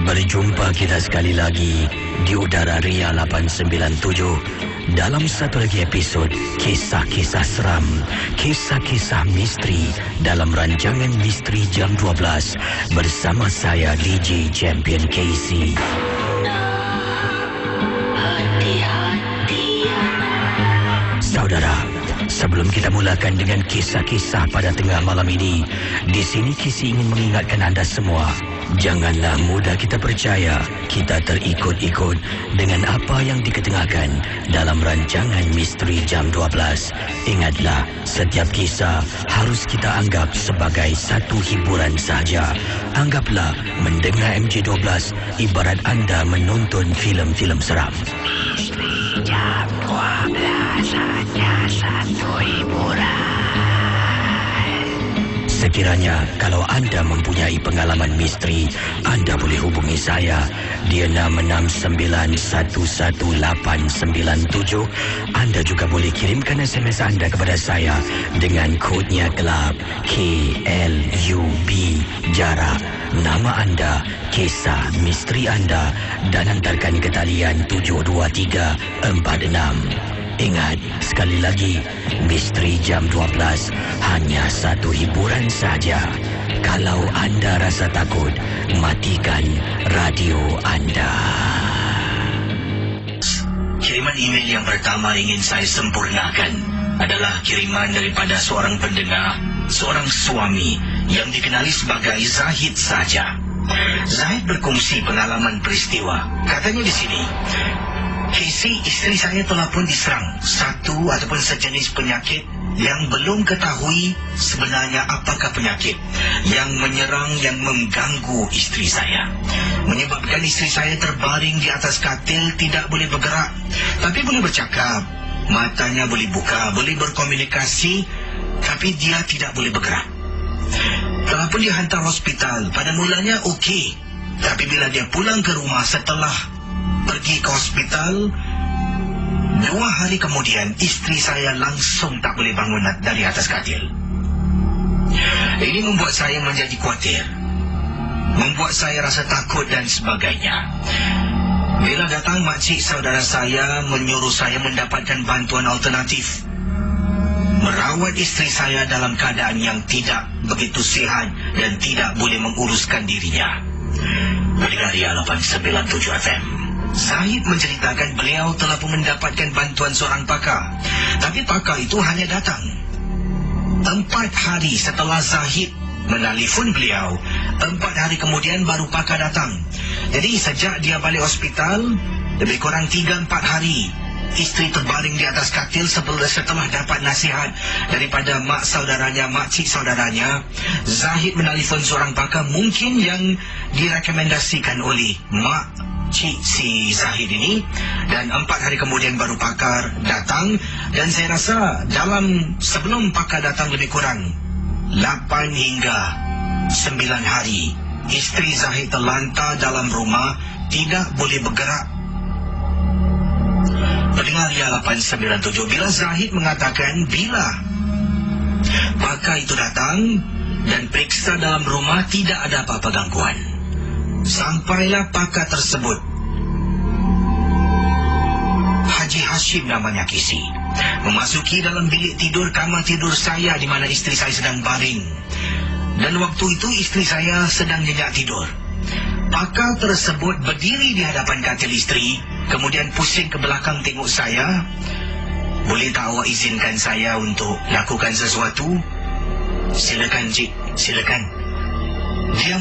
Berjumpa kita sekali lagi di udara Ria 897 dalam satu lagi episod Kisah-Kisah Seram, Kisah-Kisah Misteri dalam rancangan Misteri Jam 12 bersama saya DJ Champion KC. Saudara, sebelum kita mulakan dengan kisah-kisah pada tengah malam ini, di sini Kisi ingin mengingatkan anda semua, janganlah mudah kita percaya kita terikut-ikut dengan apa yang diketengahkan dalam rancangan Misteri Jam 12. Ingatlah, setiap kisah harus kita anggap sebagai satu hiburan sahaja. Anggaplah mendengar MJ12 ibarat anda menonton filem-filem seram. Misteri Jam 12 hanya satu hiburan. Sekiranya kalau anda mempunyai pengalaman misteri, anda boleh hubungi saya di 669111897. Anda juga boleh kirimkan SMS anda kepada saya dengan kodnya gelap KLUB, jarak, nama anda, kisah misteri anda dan hantarkan ke talian 72346. Ingat, sekali lagi, Misteri Jam 12 hanya satu hiburan saja. Kalau anda rasa takut, matikan radio anda. Kiriman email yang pertama ingin saya sempurnakan adalah kiriman daripada seorang pendengar, seorang suami yang dikenali sebagai Zahid saja. Zahid berkongsi pengalaman peristiwa. Katanya di sini, Casey, isteri saya telah pun diserang satu ataupun sejenis penyakit yang belum ketahui sebenarnya apakah penyakit yang menyerang, yang mengganggu isteri saya. Menyebabkan isteri saya terbaring di atas katil, tidak boleh bergerak, tapi boleh bercakap. Matanya boleh buka, boleh berkomunikasi, tapi dia tidak boleh bergerak. Telah pun dihantar hospital. Pada mulanya okey, tapi bila dia pulang ke rumah setelah pergi ke hospital, 2 hari kemudian isteri saya langsung tak boleh bangun dari atas katil. Ini membuat saya menjadi khawatir, membuat saya rasa takut dan sebagainya. Bila datang makcik saudara saya menyuruh saya mendapatkan bantuan alternatif, merawat isteri saya dalam keadaan yang tidak begitu sihat dan tidak boleh menguruskan dirinya. Pendengar Ria 897 FM, Zahid menceritakan beliau telah pun mendapatkan bantuan seorang pakar. Tapi pakar itu hanya datang 4 hari setelah Zahid menelpon beliau. 4 hari kemudian baru pakar datang. Jadi sejak dia balik hospital, lebih kurang 3-4 hari isteri terbaring di atas katil setelah dapat nasihat daripada mak saudaranya, makcik saudaranya. Zahid menelpon seorang pakar mungkin yang direkomendasikan oleh mak cik si Zahid ini, dan 4 hari kemudian baru pakar datang. Dan saya rasa dalam sebelum pakar datang lebih kurang 8 hingga 9 hari isteri Zahid terlantar dalam rumah, tidak boleh bergerak. Pendengar Ria 897, bila Zahid mengatakan bila pakar itu datang dan periksa dalam rumah tidak ada apa-apa gangguan, sampailah pakar tersebut, Haji Hashim namanya Kisi, memasuki dalam bilik tidur, kamar tidur saya di mana isteri saya sedang baring. Dan waktu itu isteri saya sedang nyenyak tidur. Pakar tersebut berdiri di hadapan katil isteri, kemudian pusing ke belakang tengok saya. Boleh tak awak izinkan saya untuk lakukan sesuatu? Silakan cik, silakan. Dia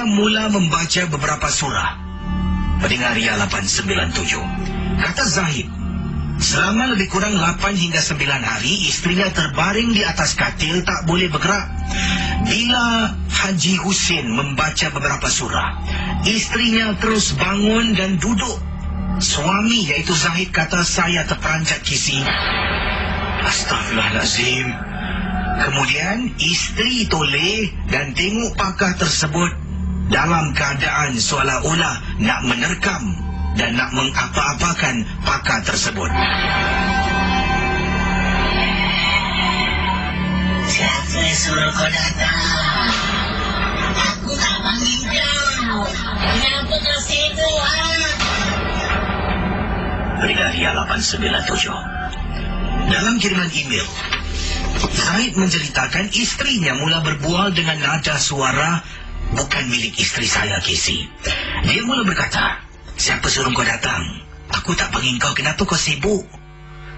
mula membaca beberapa surah. Pendengar Ria 897, kata Zahid, selama lebih kurang 8 hingga 9 hari istrinya terbaring di atas katil, tak boleh bergerak. Bila Haji Husin membaca beberapa surah, istrinya terus bangun dan duduk. Suami iaitu Zahid kata saya terperanjat Kisi. Astaghfirullahalazim. Kemudian isteri toleh dan tengok pakar tersebut dalam keadaan seolah-olah nak menerkam dan nak mengapa-apakan pakar tersebut. Siapa suruh kau datang? Aku tak panggil kau. Kenapa kau sibuk, Brigadia 897. Dalam kiriman email, Zaid menceritakan istrinya mula berbual dengan nada suara bukan milik isteri saya, Casey. Dia mula berkata, "Siapa suruh kau datang? Aku tak panggil kau, kenapa kau sibuk?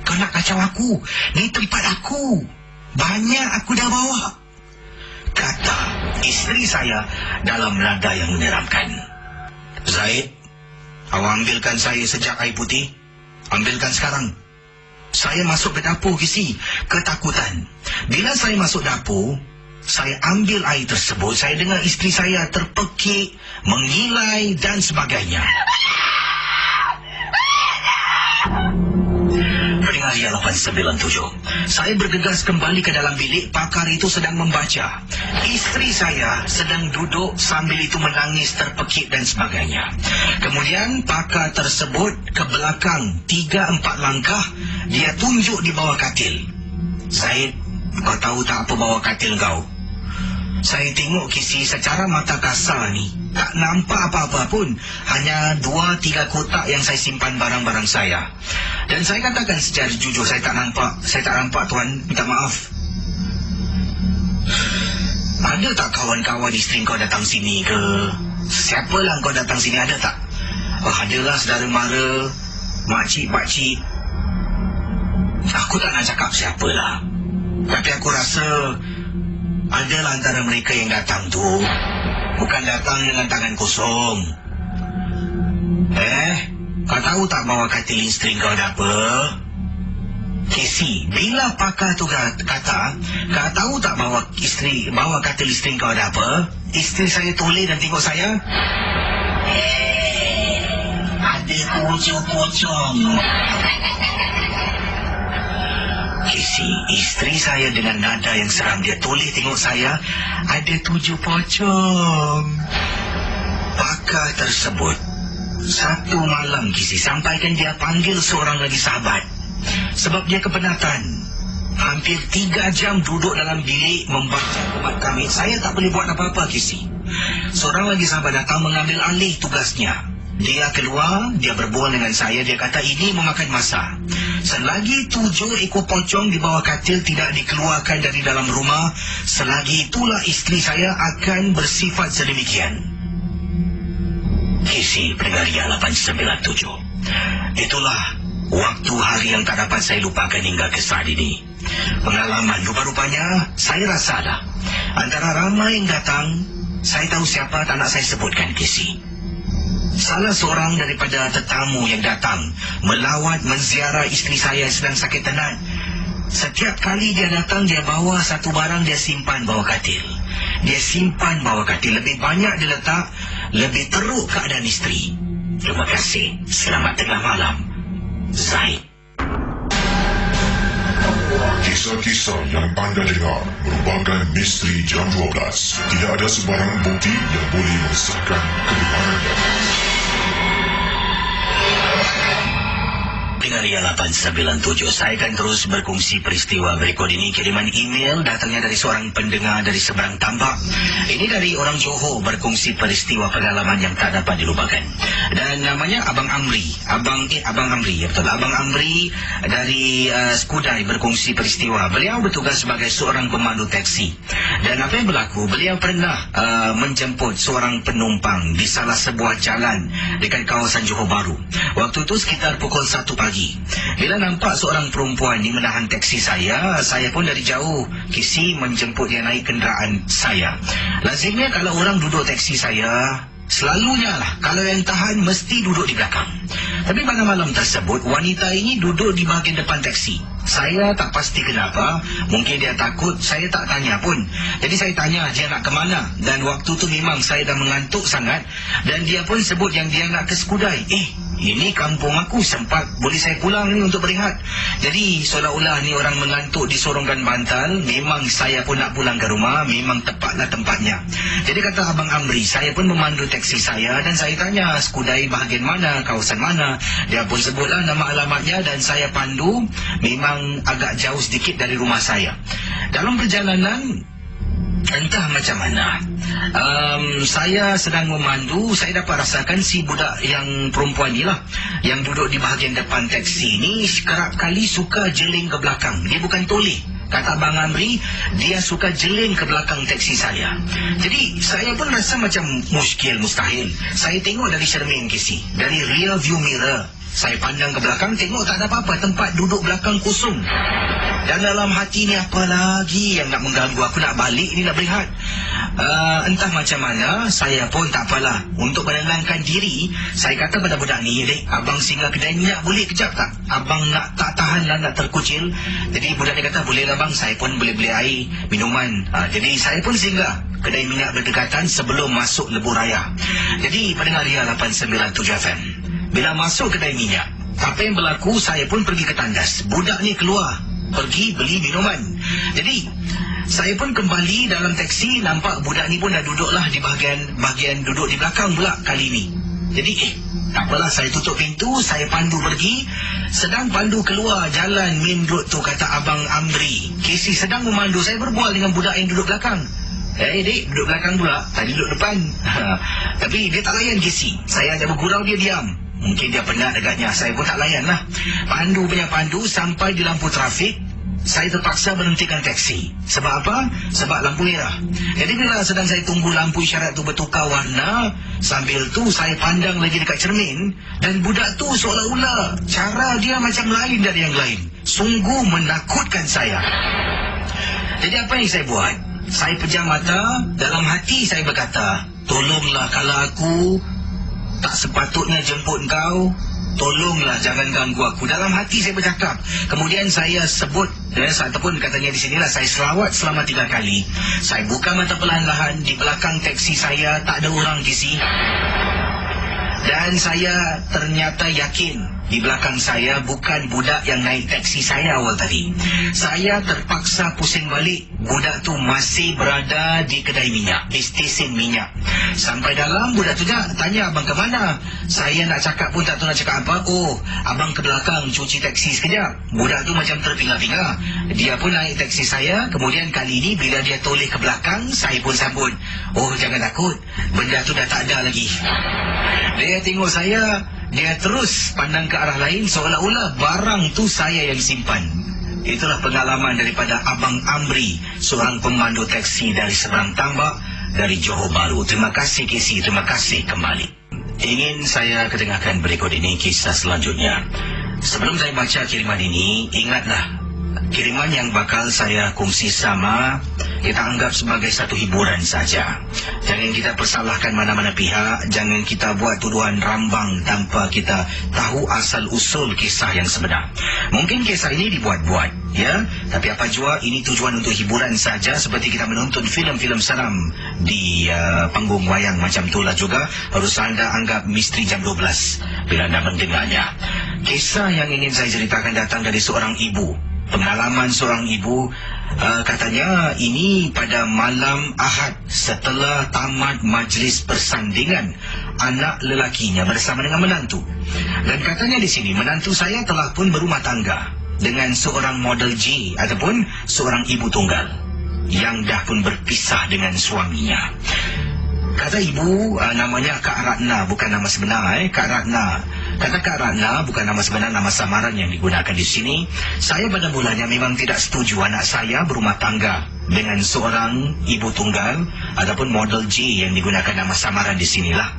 Kau nak kacau aku? Ni tempat aku. Banyak aku dah bawa," kata isteri saya dalam nada yang menyeramkan. "Zaid, awak ambilkan saya sejak air putih. Ambilkan sekarang." Saya masuk ke dapur, Kisi, ketakutan. Bila saya masuk dapur, saya ambil air tersebut, saya dengar isteri saya terpekik, mengilai dan sebagainya. Pendengar Ria 897, saya bergegas kembali ke dalam bilik. Pakar itu sedang membaca. Isteri saya sedang duduk sambil itu menangis, terpekik dan sebagainya. Kemudian pakar tersebut ke belakang 3-4 langkah. Dia tunjuk di bawah katil. "Zaid, kau tahu tak apa bawah katil kau?" Saya tengok, Kisi, secara mata kasar ni tak nampak apa-apa pun. Hanya 2-3 kotak yang saya simpan barang-barang saya. Dan saya katakan secara jujur, saya tak nampak tuan, minta maaf. "Ada tak kawan-kawan isteri kau datang sini ke? Siapalah kau datang sini, ada tak?" "Oh, adalah saudara mara, makcik, pakcik." Aku tak nak cakap siapalah, tapi aku rasa adalah antara mereka yang datang tu bukan datang dengan tangan kosong. Kau tahu tak bawa katil isteri kau ada apa? Casey, bila pakar tu kata, kau tahu tak bawa katil isteri kau ada apa? Isteri saya toleh dan tengok saya. Ada pocong-pocong. Casey, isteri saya dengan nada yang seram, dia toleh tengok saya. Ada 7 pocong. Pakar tersebut satu malam, Casey, sampaikan dia panggil seorang lagi sahabat. Sebab dia kepenatan. Hampir 3 jam duduk dalam bilik membaca umat kami. Saya tak boleh buat apa-apa, Casey. Seorang lagi sahabat datang mengambil alih tugasnya. Dia keluar, dia berbual dengan saya. Dia kata ini memakan masa. Selagi 7 ekor pocong di bawah katil tidak dikeluarkan dari dalam rumah, selagi itulah isteri saya akan bersifat sedemikian. Casey, pendengar Ria 897. Itulah waktu hari yang tak dapat saya lupakan hingga ke saat ini. Pengalaman rupa-rupanya saya rasa dah. Antara ramai yang datang, saya tahu siapa, tak nak saya sebutkan, Casey. Salah seorang daripada tetamu yang datang melawat menziarah isteri saya yang sedang sakit tenat. Setiap kali dia datang, dia bawa satu barang, dia simpan bawah katil. Dia simpan bawah katil. Lebih banyak dia letak, lebih teruk keadaan isteri. Terima kasih. Selamat tengah malam, Zaid. Kisah-kisah yang anda dengar merupakan misteri jam 12. Tidak ada sebarang bukti yang boleh mengesahkan kebenarannya. Pendengar Ria 897, saya akan terus berkongsi peristiwa berikut ini. Kiriman email datangnya dari seorang pendengar dari seberang tambak. Ini dari orang Johor, berkongsi peristiwa pengalaman yang tak dapat dilupakan. Dan namanya Abang Amri. Abang Amri, ya betul. Abang Amri dari Skudai berkongsi peristiwa. Beliau bertugas sebagai seorang pemandu teksi. Dan apa yang berlaku, beliau pernah menjemput seorang penumpang di salah sebuah jalan dekat kawasan Johor Bahru. Waktu itu sekitar pukul 1 pagi. Bila nampak seorang perempuan ni menahan teksi saya pun dari jauh Kisi menjemput dia naik kenderaan saya. Lazimnya kalau orang duduk teksi saya, selalunya lah kalau yang tahan mesti duduk di belakang. Tapi pada malam tersebut wanita ini duduk di bahagian depan teksi. Saya tak pasti kenapa, mungkin dia takut, saya tak tanya pun. Jadi saya tanya dia nak ke mana. Dan waktu tu memang saya dah mengantuk sangat. Dan dia pun sebut yang dia nak ke Skudai. Ini kampung aku, sempat boleh saya pulang ni untuk berehat. Jadi seolah-olah ni orang mengantuk disorongkan bantal. Memang saya pun nak pulang ke rumah, memang tepatlah tempatnya. Jadi kata Abang Amri, saya pun memandu teksi saya dan saya tanya Skudai bahagian mana, kawasan mana. Dia pun sebutlah nama alamatnya dan saya pandu. Memang agak jauh sedikit dari rumah saya. Dalam perjalanan, entah macam mana, Saya sedang memandu, saya dapat rasakan si budak yang perempuan ni lah, yang duduk di bahagian depan teksi ni kerap kali suka jeling ke belakang. Dia bukan toleh. Kata Abang Amri, dia suka jeling ke belakang teksi saya. Jadi saya pun rasa macam mustahil. Saya tengok dari cermin kisi, dari rear view mirror. Saya pandang ke belakang, tengok tak ada apa-apa, tempat duduk belakang kosong. Dan dalam hati ni, apa lagi yang nak mengganggu aku, nak balik ni, nak berehat. Entah macam mana, saya pun tak apalah. Untuk menenangkan diri, saya kata pada budak ni, "Dek, abang singgah kedai minyak boleh kejap tak? Abang tak tahan lah, nak terkucil." Jadi budak ni kata, "Boleh lah bang, saya pun boleh beli air, minuman." Jadi saya pun singgah kedai minyak berdekatan sebelum masuk Lebuh Raya. Jadi pendengar Ria 897 FM, bila masuk kedai minyak, apa yang berlaku, saya pun pergi ke tandas. Budak ni keluar, pergi beli minuman. Jadi saya pun kembali dalam teksi, nampak budak ni pun dah duduklah di bahagian duduk di belakang pula kali ni. Jadi tak apalah, saya tutup pintu, saya pandu pergi. Sedang pandu keluar jalan main road tu, kata Abang Amri, Casey sedang memandu, saya berbual dengan budak yang duduk belakang. Dek, duduk belakang pula, tadi duduk depan. Tapi dia tak layan Casey. Saya ada bergurau, dia diam. Mungkin dia penat agaknya, saya pun tak layan lah. Pandu sampai di lampu trafik. Saya terpaksa berhentikan teksi. Sebab apa? Sebab lampu merah. Jadi bila sedang saya tunggu lampu isyarat tu bertukar warna, sambil tu saya pandang lagi dekat cermin, dan budak tu seolah-olah cara dia macam lain dari yang lain. Sungguh menakutkan saya. Jadi apa yang saya buat? Saya pejam mata, dalam hati saya berkata, "Tolonglah, kalau aku tak sepatutnya jemput kau, tolonglah jangan ganggu aku." Dalam hati saya bercakap. Kemudian saya sebut, ataupun katanya di sinilah, saya selawat selama 3 kali. Saya buka mata perlahan-lahan. Di belakang teksi saya tak ada orang kisi. Dan saya ternyata yakin di belakang saya bukan budak yang naik teksi saya awal tadi. Saya terpaksa pusing balik. Budak tu masih berada di kedai minyak, di stesen minyak. Sampai dalam, budak tu tanya, "Abang ke mana?" Saya nak cakap pun tak tahu nak cakap apa. "Oh, abang ke belakang cuci teksi sekejap." Budak tu macam terpinga-pinga. Dia pun naik teksi saya. Kemudian kali ini bila dia toleh ke belakang, saya pun sambut. "Oh, jangan takut, benda tu dah tak ada lagi." Dia tengok saya, dia terus pandang ke arah lain, seolah-olah barang tu saya yang simpan. Itulah pengalaman daripada Abang Amri, seorang pemandu teksi dari seberang tambak, dari Johor Bahru. Terima kasih Casey, terima kasih kembali. Ingin saya kedengarkan berikut ini kisah selanjutnya. Sebelum saya baca kiriman ini, ingatlah, kiriman yang bakal saya kongsi sama, kita anggap sebagai satu hiburan saja. Jangan kita persalahkan mana-mana pihak, jangan kita buat tuduhan rambang tanpa kita tahu asal-usul kisah yang sebenar. Mungkin kisah ini dibuat-buat, ya, tapi apa jua, ini tujuan untuk hiburan saja, seperti kita menonton filem-filem seram di panggung wayang macam itulah juga. Harus anda anggap misteri jam 12 bila anda mendengarnya. Kisah yang ingin saya ceritakan datang dari seorang ibu. Pengalaman seorang ibu, katanya ini pada malam Ahad setelah tamat majlis persandingan anak lelakinya bersama dengan menantu. Dan katanya di sini, menantu saya telah pun berumah tangga dengan seorang model J ataupun seorang ibu tunggal yang dah pun berpisah dengan suaminya. Kata ibu, namanya Kak Ratna, bukan nama sebenar, Kak Ratna. Kata Kak Ratna bukan nama sebenar, nama samaran yang digunakan di sini. Saya pada mulanya memang tidak setuju anak saya berumah tangga dengan seorang ibu tunggal ataupun model J yang digunakan nama samaran di sinilah.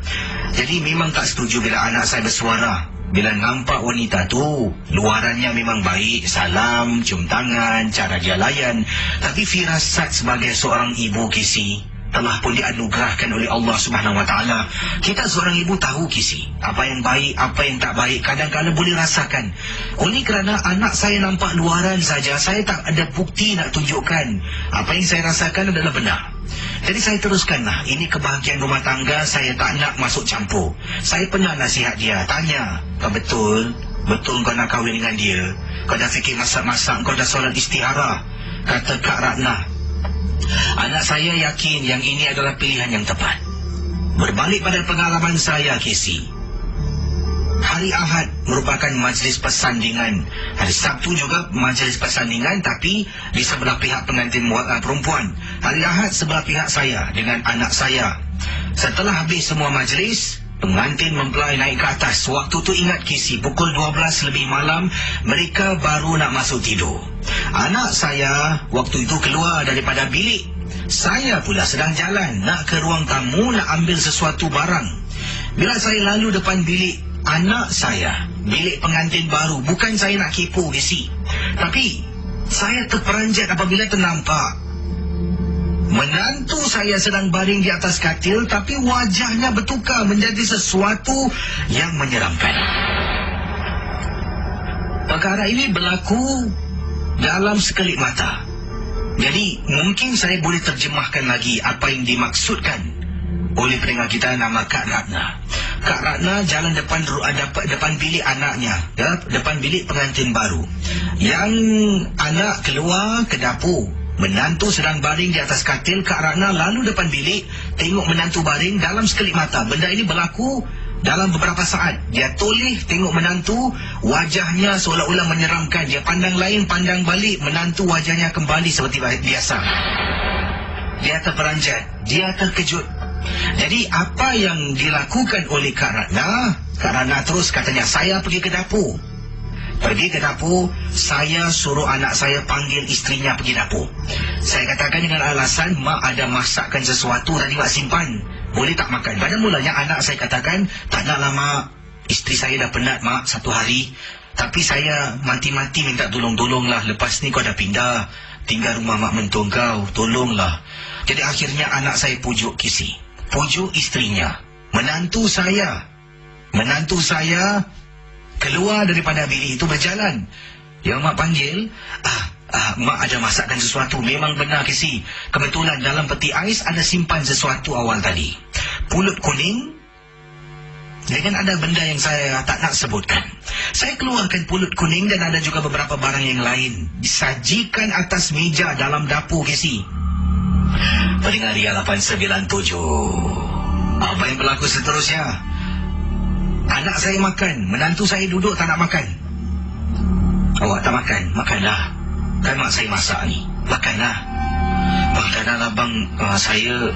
Jadi memang tak setuju bila anak saya bersuara. Bila nampak wanita tu, luarannya memang baik, salam, cium tangan, cara dia layan. Tapi firasat sebagai seorang ibu Kisi telah pun dianugerahkan oleh Allah Subhanahu Wa Taala. Kita seorang ibu tahu Kisi, apa yang baik, apa yang tak baik, kadang-kadang boleh rasakan. Oleh kerana anak saya nampak luaran saja, saya tak ada bukti nak tunjukkan apa yang saya rasakan adalah benar. Jadi saya teruskanlah, ini kebahagiaan rumah tangga, saya tak nak masuk campur. Saya pernah nasihat dia, tanya, "Kau betul kau nak kahwin dengan dia? Kau dah fikir masak-masak, kau dah solat istihara?" Kata Kak Ratna, "Anak saya yakin yang ini adalah pilihan yang tepat." Berbalik pada pengalaman saya, Casey, hari Ahad merupakan majlis persandingan. Hari Sabtu juga majlis persandingan, tapi di sebelah pihak pengantin perempuan. Hari Ahad sebelah pihak saya dengan anak saya. Setelah habis semua majlis, pengantin mempelai naik ke atas. Waktu tu ingat Kisi, pukul 12 lebih malam, mereka baru nak masuk tidur. Anak saya waktu itu keluar daripada bilik. Saya pula sedang jalan nak ke ruang tamu nak ambil sesuatu barang. Bila saya lalu depan bilik anak saya, bilik pengantin baru, bukan saya nak kepo Kisi, tapi saya terperanjat apabila ternampak menantu saya sedang baring di atas katil, tapi wajahnya bertukar menjadi sesuatu yang menyeramkan. Perkara ini berlaku dalam sekelip mata. Jadi mungkin saya boleh terjemahkan lagi apa yang dimaksudkan oleh pendengar kita nama Kak Ratna. Kak Ratna jalan depan bilik anaknya, ya, depan bilik pengantin baru. Yang anak keluar ke dapur, menantu sedang baring di atas katil. Kak Ratna lalu depan bilik, tengok menantu baring dalam sekelip mata. Benda ini berlaku dalam beberapa saat. Dia toleh tengok menantu, wajahnya seolah-olah menyeramkan. Dia pandang lain, pandang balik, menantu wajahnya kembali seperti biasa. Dia terperanjat, dia terkejut. Jadi apa yang dilakukan oleh Kak Ratna? Kak Ratna terus katanya, saya pergi ke dapur. Pergi ke dapur, saya suruh anak saya panggil isterinya pergi dapur. Saya katakan dengan alasan, mak ada masakkan sesuatu tadi mak simpan, boleh tak makan? Pada mulanya anak saya katakan, tak naklah mak, isteri saya dah penat mak 1 hari. Tapi saya mati-mati minta tolong-tolonglah, lepas ni kau dah pindah, tinggal rumah mak mentua kau, tolonglah. Jadi akhirnya anak saya pujuk Kisi, pujuk isterinya. Menantu saya keluar daripada bilik itu berjalan. Yang mak panggil, mak ada masakkan sesuatu. Memang benar Kisi, kebetulan dalam peti ais ada simpan sesuatu awal tadi. Pulut kuning dengan ada benda yang saya tak nak sebutkan. Saya keluarkan pulut kuning dan ada juga beberapa barang yang lain, disajikan atas meja dalam dapur Kisi. Pendengar Ria 897, apa yang berlaku seterusnya? Anak saya makan, menantu saya duduk tak nak makan. Awak tak makan? Makanlah, kan mak saya masak ni. Makanlah. Makanlah bang, saya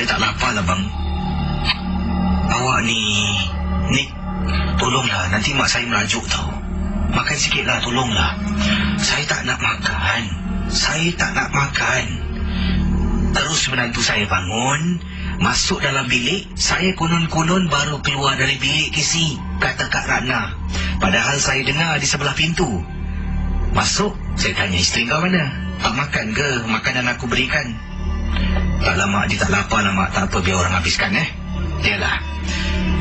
tak lapar lah bang. Awak ni tolonglah, nanti mak saya merajuk tau. Makan sikit lah, tolonglah. Saya tak nak makan. Terus menantu saya bangun, masuk dalam bilik. Saya konon-konon baru keluar dari bilik Kisi, kata Kak Ratna. Padahal saya dengar di sebelah pintu. Masuk, saya tanya, isteri kau mana? Tak makan ke makanan aku berikan? Tak lah mak, dia tak lapar lah mak. Tak apa, biar orang habiskan Yalah,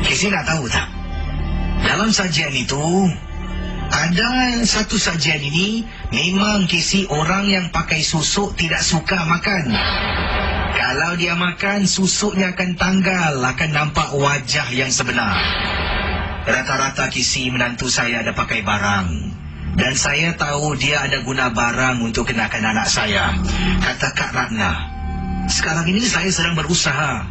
Kisi nak tahu tak? Dalam sajian itu ada satu sajian ini, memang Kisi orang yang pakai susuk tidak suka makan. Kalau dia makan, susuknya akan tanggal, akan nampak wajah yang sebenar. Rata-rata Kisi menantu saya ada pakai barang, dan saya tahu dia ada guna barang untuk kenakan anak saya. Kata Kak Ratna, sekarang ini saya sedang berusaha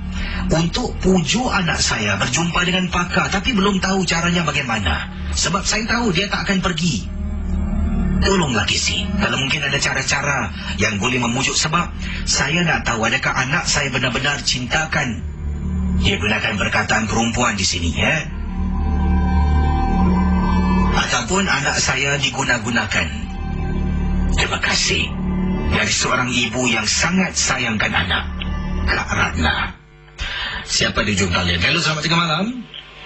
untuk pujuk anak saya berjumpa dengan pakar, tapi belum tahu caranya bagaimana. Sebab saya tahu dia tak akan pergi. Tolonglah Kisi, kalau mungkin ada cara-cara yang boleh memujuk, sebab saya nak tahu adakah anak saya benar-benar cintakan. Dia gunakan perkataan perempuan di sini, ataupun anak saya diguna-gunakan. Terima kasih dari seorang ibu yang sangat sayangkan anak, Kak Ratna. Siapa di ujung talian? Halo, selamat tengah malam.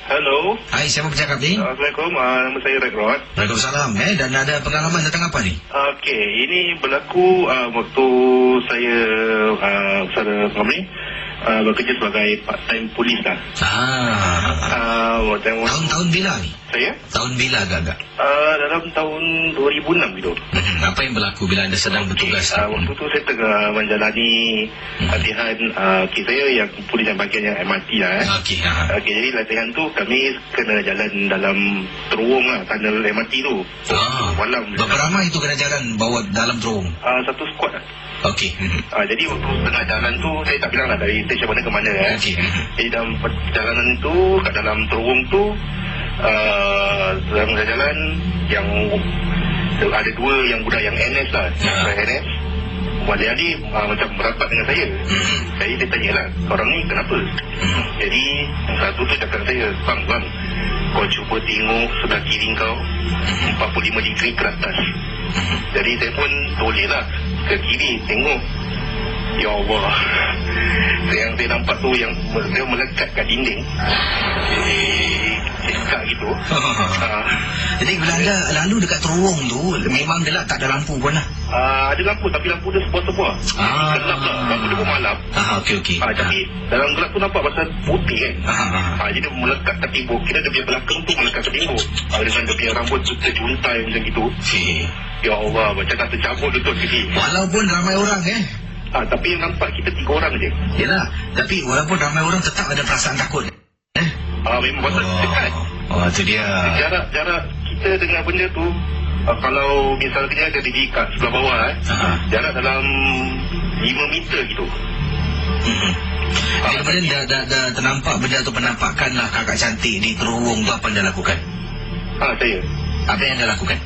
Halo. Hai, siapa bercakap ni? Assalamualaikum, nama saya Rekrod. Waalaikumsalam. Dan ada pengalaman tentang apa ni? Okey, ini berlaku waktu saya bekerja sebagai part-time polis lah. Tahun bila ni? Saya? Tahun bila agak-agak? Dalam tahun 2006 gitu. Apa yang berlaku bila anda sedang bertugas? Waktu tu saya tengah menjalani latihan kes saya yang polis yang bagian yang MRT lah. Okey, jadi latihan tu kami kena jalan dalam terowong lah, tunnel MRT tu. Malam. Berapa ramai itu kena jalan bawa dalam terowong? Satu squad lah. Okey. Jadi waktu tengah jalan tu, saya tak bilang lah dari stesen mana ke mana. Okey. Jadi dalam perjalanan tu, kat dalam terowong tu, Dalam jalan yang ada dua yang budak yang NS lah. NS Wali macam merapat dengan saya. Saya tanyalah, orang ni kenapa? Jadi yang satu tu cakap saya, bang, kau cuba tengok sebelah kiri kau 45 degree ke atas. Jadi saya pun toleh lah ke kiri tengok. Ya Allah, yang saya nampak tu yang dia melekat kat dinding. Dekat gitu. Jadi bila anda lalu dekat terowong tu, memang gelap, tak ada lampu pun lah? Ada lampu, tapi lampu dia sebuah-sebuah. Gelap lah, lampu dia pun malam. Okey. Tapi dalam gelap tu nampak pasal putih kan. Jadi dia melekat kat tembok. Kira dia punya belakang tu melekat kat tembok. Dengan dia punya rambut terjuntai macam gitu. Ya Allah, macam nak tercabut lutut ke. Walaupun ramai orang tapi yang nampak kita 3 orang je. Yelah, tapi walaupun ramai orang tetap ada perasaan takut. Memang pasal dekat. Itu dia. Jarak kita dengan benda tu, kalau misalnya dia di kat sebelah bawah, jarak dalam 5 meter gitu. Kemudian dah ternampak benda tu, penampakan lah kakak cantik di terowong tu, apa yang dah lakukan? Saya. Apa yang dah lakukan?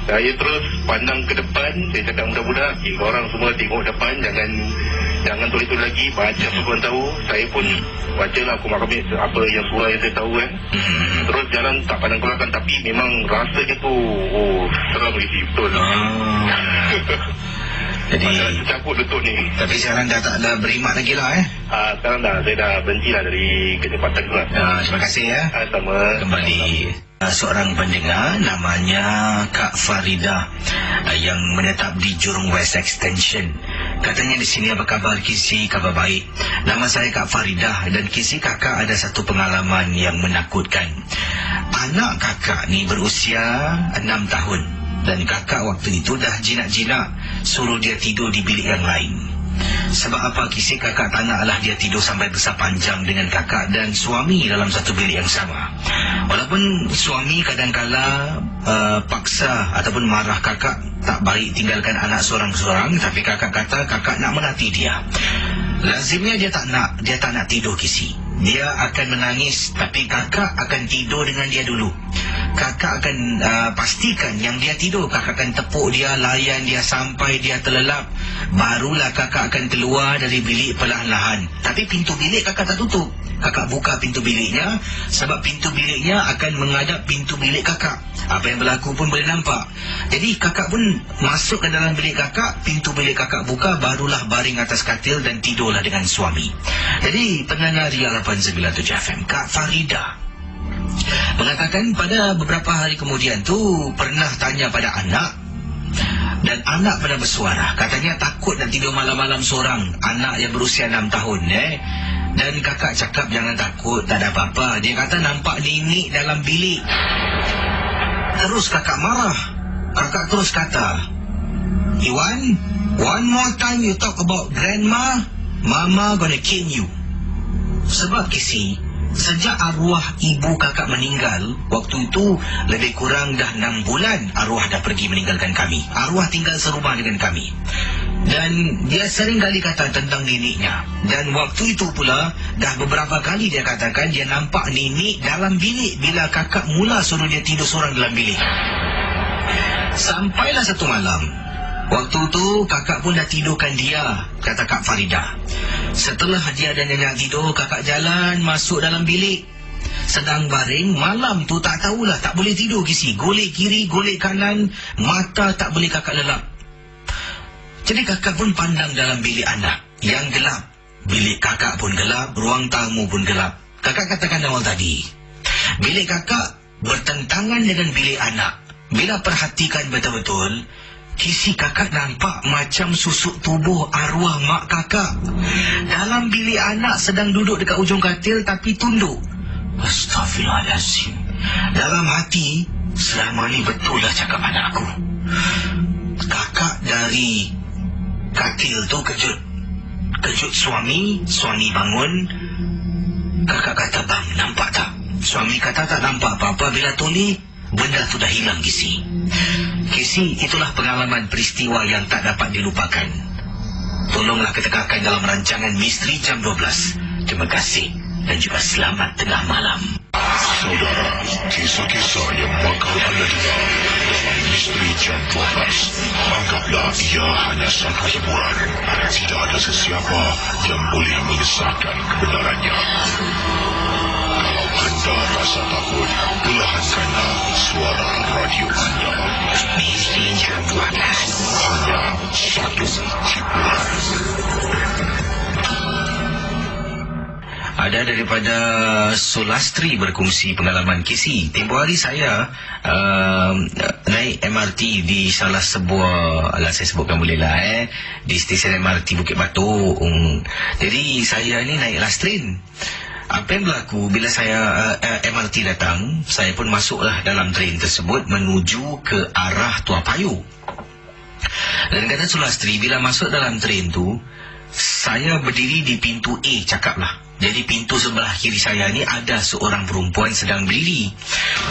Saya terus pandang ke depan. Saya cakap budak-budak, korang semua tengok depan, jangan tulis-tulis lagi, baca apa korang tahu. Saya pun baca lah, aku makamit apa yang surah yang saya tahu kan. Terus jalan tak pandang belakang, tapi memang rasanya tu seram gitu, betul. Jadi cabut lutut ni. Tapi sekarang dah tak ada berimat lagi lah sekarang saya dah berhenti lah dari kecepatan tu lah. Terima kasih sama. Kembali seorang pendengar namanya Kak Farida yang menetap di Jurong West Extension. Katanya di sini, apa khabar Kisi? Kabar baik. Nama saya Kak Farida dan Kisi kakak ada satu pengalaman yang menakutkan. Anak kakak ni berusia 6 tahun. Dan kakak waktu itu dah jinak-jinak suruh dia tidur di bilik yang lain. Sebab apa Kisi? Kakak tak naklah dia tidur sampai besar panjang dengan kakak dan suami dalam satu bilik yang sama. Walaupun suami kadang-kala paksa ataupun marah kakak tak baik tinggalkan anak seorang-seorang, tapi kakak kata kakak nak melatih dia. Lazimnya dia tak nak tidur Kisi. Dia akan menangis, tapi kakak akan tidur dengan dia dulu. Kakak akan pastikan yang dia tidur. Kakak akan tepuk dia, layan dia sampai dia terlelap. Barulah kakak akan keluar dari bilik perlahan-lahan. Tapi pintu bilik kakak tak tutup. Kakak buka pintu biliknya, sebab pintu biliknya akan menghadap pintu bilik kakak. Apa yang berlaku pun boleh nampak. Jadi kakak pun masuk ke dalam bilik kakak, pintu bilik kakak buka, barulah baring atas katil dan tidurlah dengan suami. Jadi pendengar Ria 897 FM, Kak Farida mengatakan pada beberapa hari kemudian tu pernah tanya pada anak, dan anak pernah bersuara. Katanya takut nak tidur malam-malam seorang. Anak yang berusia 6 tahun Dan kakak cakap jangan takut, tak ada apa-apa. Dia kata nampak nenek dalam bilik. Terus kakak marah. Kakak terus kata, Iwan, one more time you talk about grandma, mama gonna kill you. Sebab Kisi, sejak arwah ibu kakak meninggal, waktu itu lebih kurang dah 6 bulan arwah dah pergi meninggalkan kami. Arwah tinggal serumah dengan kami. Dan dia sering kali kata tentang neneknya. Dan waktu itu pula, dah beberapa kali dia katakan dia nampak nenek dalam bilik bila kakak mula suruh dia tidur seorang dalam bilik. Sampailah satu malam, waktu tu kakak pun dah tidurkan dia, kata Kak Farida. Setelah dia dan nyenyak tidur, kakak jalan masuk dalam bilik. Sedang baring, malam tu tak tahulah, tak boleh tidur Kisi. Golek kiri, golek kanan, mata tak boleh kakak lelap. Jadi kakak pun pandang dalam bilik anak yang gelap. Bilik kakak pun gelap, ruang tamu pun gelap. Kakak katakan awal tadi, bilik kakak bertentangan dengan bilik anak. Bila perhatikan betul-betul, Kisi kakak nampak macam susuk tubuh arwah mak kakak. Dalam bilik anak sedang duduk dekat ujung katil tapi tunduk. Astaghfirullahaladzim. Dalam hati, selama ni betul dah cakap anakku. Kakak dari katil tu kejut suami bangun. Kakak kata, bang, nampak tak? Suami kata tak nampak apa-apa. Bila toleh, benda tu dah hilang Kisi. Kisi, itulah pengalaman peristiwa yang tak dapat dilupakan. Tolonglah ketekankan dalam rancangan Misteri Jam 12. Terima kasih. dan juga selamat tengah malam. Saudara, kisah-kisah yang bakal anda dengar dalam Misteri Jam 12, anggaplah ia hanya satu hiburan. Tidak ada sesiapa yang boleh mengesahkan kebenarannya. Kalau anda rasa takut, perlahankanlah suara radio anda. Misteri Jam 12, hanya satu hiburan. Ada daripada Sulastri berkongsi pengalaman KC. Tempoh hari saya naik MRT di salah sebuah, saya sebutkan boleh lah di stesen MRT Bukit Batu. Jadi saya ni naik last train. Apa yang berlaku bila saya MRT datang, saya pun masuklah dalam train tersebut menuju ke arah Tua Payoh. Dan kata Sulastri, bila masuk dalam train tu, saya berdiri di pintu A, cakaplah. Jadi pintu sebelah kiri saya ni ada seorang perempuan sedang berdiri.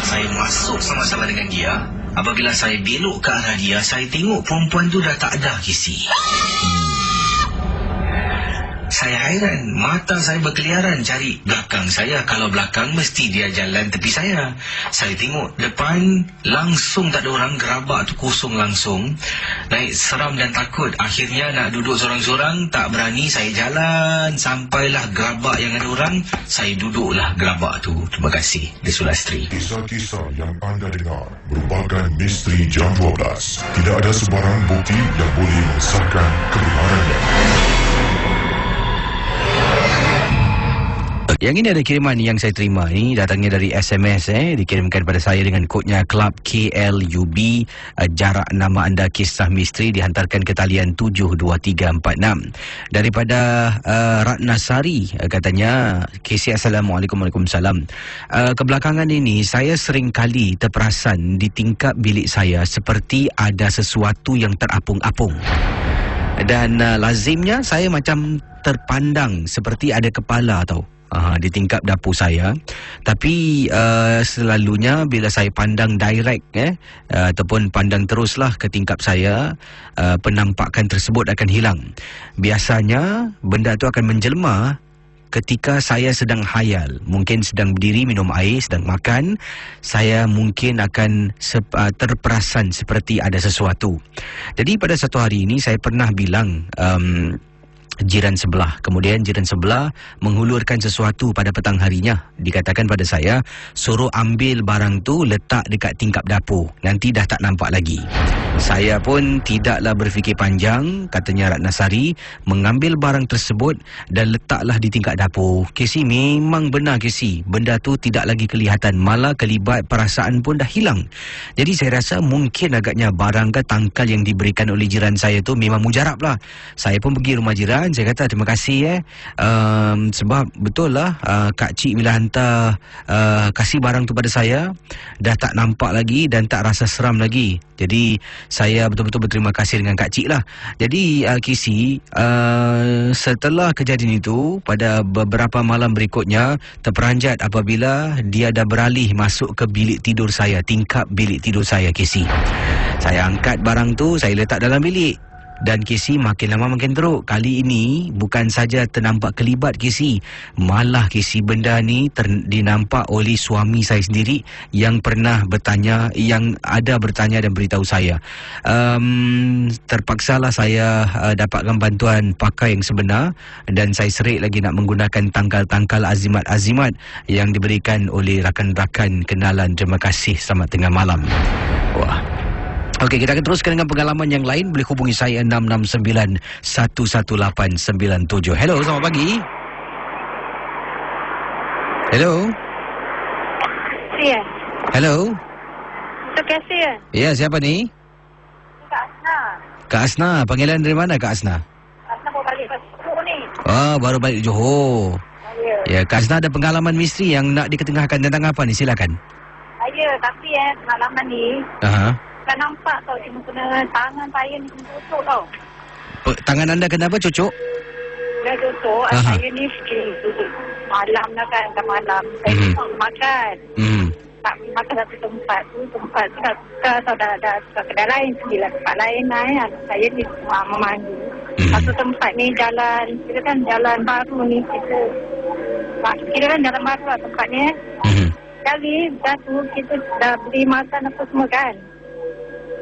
Saya masuk sama-sama dengan dia. Apabila saya belok ke arah dia, saya tengok perempuan tu dah tak ada, KC. Saya hairan, mata saya berkeliaran cari belakang saya. Kalau belakang mesti dia jalan tepi saya. Saya tengok depan langsung tak ada orang, gerabak tu kosong langsung. Naik seram dan takut. Akhirnya nak duduk sorang-sorang, tak berani. Saya jalan sampailah gerabak yang ada orang. Saya duduklah gerabak tu. Terima kasih, Desulastri. Kisah-kisah yang anda dengar merupakan Misteri Jam 12. Tidak ada sebarang bukti yang boleh mengesahkan kebenarannya. Yang ini ada kiriman yang saya terima ni, datangnya dari SMS dikirimkan pada saya dengan kodnya Club KLUB. Jarak nama anda kisah misteri dihantarkan ke talian 72346. Daripada Ratna Sari, katanya, KC Assalamualaikum. Waalaikumsalam. Kebelakangan ini saya sering kali terperasan di tingkap bilik saya seperti ada sesuatu yang terapung-apung. Dan lazimnya saya macam terpandang seperti ada kepala di tingkap dapur saya. Tapi selalunya bila saya pandang direct ataupun pandang teruslah ke tingkap saya, penampakan tersebut akan hilang. Biasanya benda itu akan menjelma ketika saya sedang hayal, mungkin sedang berdiri minum air, sedang makan, saya mungkin akan terperasan seperti ada sesuatu. Jadi pada satu hari ini saya pernah bilang jiran sebelah. Kemudian jiran sebelah menghulurkan sesuatu pada petang harinya. Dikatakan pada saya, suruh ambil barang tu letak dekat tingkap dapur. Nanti dah tak nampak lagi. Saya pun tidaklah berfikir panjang, katanya Ratna Sari, mengambil barang tersebut dan letaklah di tingkap dapur. KC, memang benar KC, benda tu tidak lagi kelihatan, malah kelibat perasaan pun dah hilang. Jadi saya rasa mungkin agaknya barang ke tangkal yang diberikan oleh jiran saya tu memang mujarab lah. Saya pun pergi rumah jiran, saya kata terima kasih sebab betul lah Kak Cik bila hantar kasih barang tu pada saya, dah tak nampak lagi dan tak rasa seram lagi. Jadi saya betul-betul berterima kasih dengan Kak Cik lah. Jadi KC, setelah kejadian itu, pada beberapa malam berikutnya terperanjat apabila dia dah beralih masuk ke bilik tidur saya, tingkap bilik tidur saya KC. Saya angkat barang tu, saya letak dalam bilik. Dan KC makin lama makin teruk. Kali ini bukan saja ternampak kelibat KC, malah KC benda ni dinampak oleh suami saya sendiri yang pernah bertanya, yang ada bertanya dan beritahu saya. Terpaksalah saya dapatkan bantuan pakai yang sebenar dan saya serik lagi nak menggunakan tangkal-tangkal azimat-azimat yang diberikan oleh rakan-rakan kenalan. Terima kasih, selamat tengah malam. Wah. Okey, kita akan teruskan dengan pengalaman yang lain. Boleh hubungi saya 669-11897. Hello, selamat pagi. Hello. Ya. Hello. Terima kasih. Ya, siapa ni? Kak Asna. Kak Asna, panggilan dari mana Kak Asna? Asna baru balik Johor ni. Baru balik Johor. Ya. Ya, Kak Asna ada pengalaman misteri yang nak diketengahkan tentang apa ni? Silakan. Ya, tapi pengalaman ni. Tak nampak tau, cuma kena tangan saya ni tutup tau. Tangan anda kenapa cucuk? Dah tutup, saya ni malam lah kan, dah malam. Saya makan. Tak makan satu tempat tu dah kedai lain, sembilan tempat lain lah. Saya ni memandu. Satu tempat ni jalan, kita kan jalan baru ni, kita kira kan dalam baru lah tempatnya. Kali dah tu kita dah beli makan apa semua kan.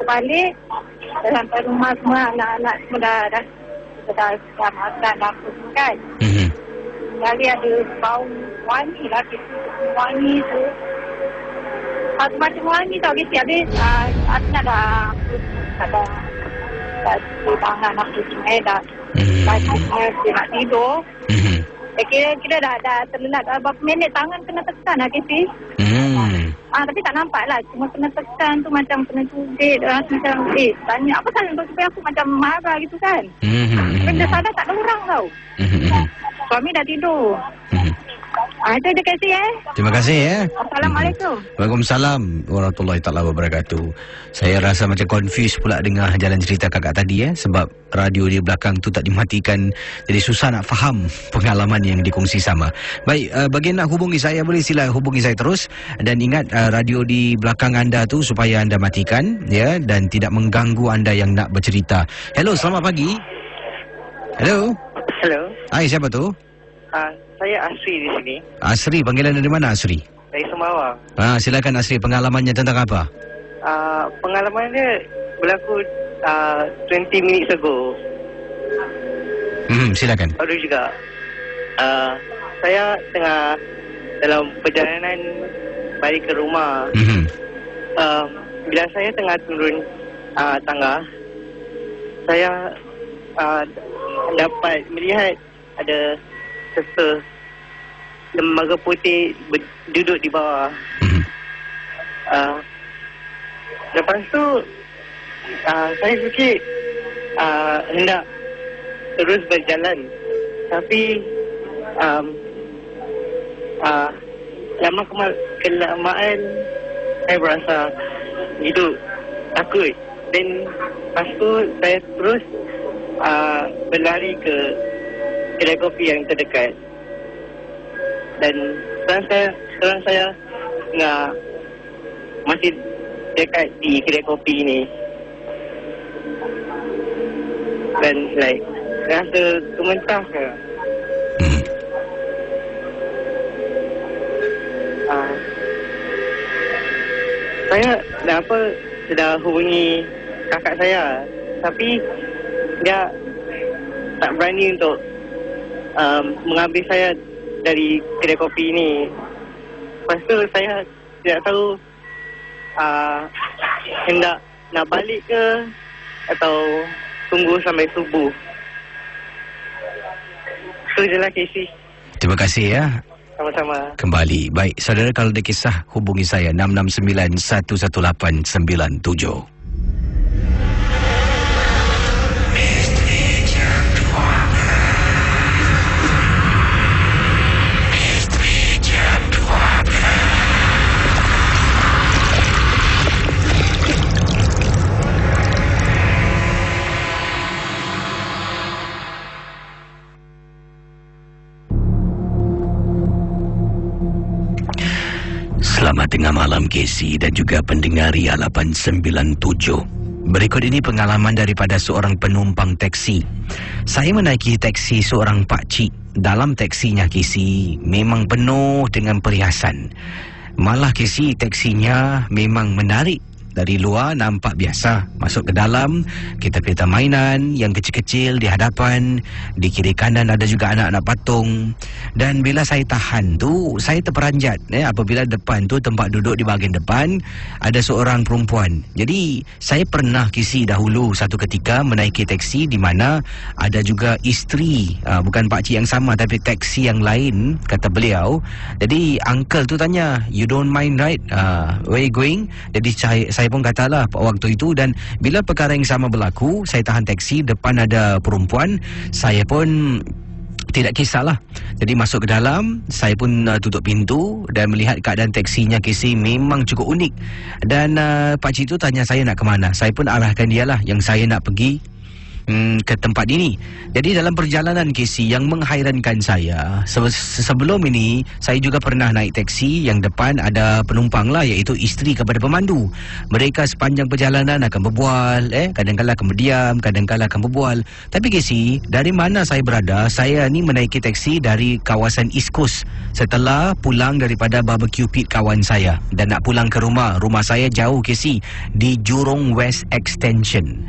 Sebalik sampai rumah semua anak-anak semua dah makan apa semua kan. Kali ada bau wangi lah kita wangi tu. Macam wangi tau kita habis anak dah tangan apa semua dah nak tidur. Kira dah terlelap berapa minit tangan kena tekan lah Kesi. Tapi tak nampak lah. Cuma kena tekan tu macam kena cubit. Macam tanya apa salah kau supaya aku macam marah gitu kan. Benda sadar tak ada orang tau. Suami dah tidur. Itu je Kesi Terima kasih Assalamualaikum. Waalaikumsalam warahmatullahi taala wabarakatuh. Saya rasa macam confused pula dengar jalan cerita kakak tadi sebab radio di belakang tu tak dimatikan. Jadi susah nak faham pengalaman yang dikongsi sama. Baik, bagi nak hubungi saya boleh sila hubungi saya terus dan ingat radio di belakang anda tu supaya anda matikan dan tidak mengganggu anda yang nak bercerita. Hello, selamat pagi. Hello. Hai, siapa tu? Saya Asri di sini. Asri, panggilan dari mana Asri? Dari Sembawang. Silakan Asri, pengalamannya tentang apa? Pengalaman dia berlaku 20 minutes ago. Silakan. Baru juga. Saya tengah dalam perjalanan balik ke rumah. Bila saya tengah turun tangga, saya dapat melihat ada lembaga putih duduk di bawah. Lepas tu saya fikir hendak terus berjalan, tapi kelamaan saya berasa hidup takut. Dan lepas tu saya terus berlari ke kedai kopi yang terdekat. Dan sekarang saya masih dekat di kedai kopi ni. Dan rasa gementar ke. Saya sudah hubungi kakak saya, tapi dia tak berani untuk mengambil saya dari kedai kopi ini. Lepas tu saya tidak tahu hendak nak balik ke atau tunggu sampai subuh. Itu je lah Casey. Terima kasih Sama-sama. Kembali. Baik, saudara kalau ada kisah hubungi saya 669-11897. Selamat tengah malam Casey dan juga pendengar Ria 897. Berikut ini pengalaman daripada seorang penumpang teksi. Saya menaiki teksi seorang pakcik. Dalam teksinya Casey memang penuh dengan perhiasan. Malah Casey teksinya memang menarik. Dari luar nampak biasa. Masuk ke dalam, kereta-kereta mainan yang kecil-kecil di hadapan. Di kiri kanan ada juga anak-anak patung. Dan bila saya tahan tu, saya terperanjat. Apabila depan tu, tempat duduk di bahagian depan, ada seorang perempuan. Jadi, saya pernah kisi dahulu satu ketika menaiki teksi di mana ada juga isteri. Bukan pakcik yang sama, tapi teksi yang lain, kata beliau. Jadi, uncle tu tanya, you don't mind right? Where you going? Jadi, saya pun katalah waktu itu, dan bila perkara yang sama berlaku, saya tahan teksi, depan ada perempuan, saya pun tidak kisahlah. Jadi masuk ke dalam, saya pun tutup pintu dan melihat keadaan teksinya Casey memang cukup unik. Dan pakcik itu tanya saya nak ke mana. Saya pun arahkan dia lah yang saya nak pergi ke tempat ini. Jadi dalam perjalanan Casey, yang menghairankan saya, sebelum ini saya juga pernah naik teksi yang depan ada penumpang lah, iaitu isteri kepada pemandu. Mereka sepanjang perjalanan akan berbual, kadang-kadang akan berdiam, kadang-kadang akan berbual. Tapi Casey, dari mana saya berada, saya ni menaiki teksi dari kawasan East Coast setelah pulang daripada barbecue pit kawan saya dan nak pulang ke rumah. Rumah saya jauh Casey, di Jurong West Extension.